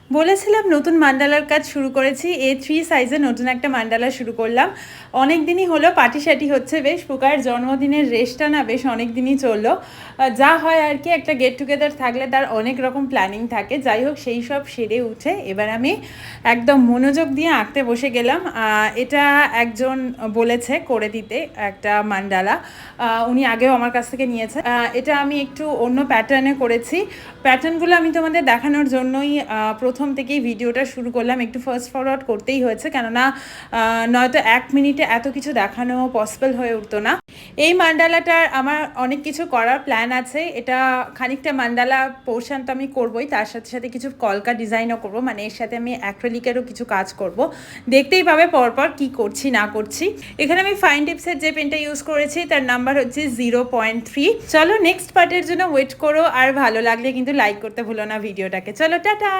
বলেছিলাম নতুন মান্ডালার কাজ শুরু করেছি। A3 সাইজে নতুন একটা মান্ডালা শুরু করলাম। অনেক দিনই হলো, পার্টি-শাটি হচ্ছে বেশ। পুকার জন্মদিনের রেশটা না বেশ অনেক দিনই চললো। যা হয় আর কি, একটা গেট টুগেদার থাকলে তার অনেক রকম প্ল্যানিং থাকে। যাই হোক, সেই সব সেরে উঠে এবার আমি একদম মনোযোগ দিয়ে আঁকতে বসে গেলাম। এটা একজন বলেছে করে দিতে একটা মান্ডালা। উনি আগেও আমার কাছ থেকে নিয়েছে। এটা আমি একটু অন্য প্যাটার্নে করেছি। প্যাটার্নগুলো আমি তোমাদের দেখানোর জন্যই প্রথম থেকেই ভিডিওটা শুরু করলাম। একটু ফাস্ট ফরওয়ার্ড করতেই হয়েছে, কেননা নয়তো 1 মিনিটে এত কিছু দেখানো পসিবল হয়ে উঠতো না। এই মান্ডালাটার আমার অনেক কিছু করার প্ল্যান আছে। এটা খানিকটা মান্ডালা পোর্শন তো আমি করবোই, তার সাথে সাথে কিছু কলকা ডিজাইনও করব, মানে এর সাথে আমি অ্যাক্রিলিকেরও কিছু কাজ করব। দেখতেই পাবে পরপর কি করছি না করছি। এখানে আমি ফাইন টিপসের যে পেনটা ইউজ করেছি তার নাম্বার হচ্ছে 0.3। চলো নেক্সট পার্টের জন্য ওয়েট করো, আর ভালো লাগলে কিন্তু লাইক করতে ভুলো না ভিডিওটাকে। চলো টাটা।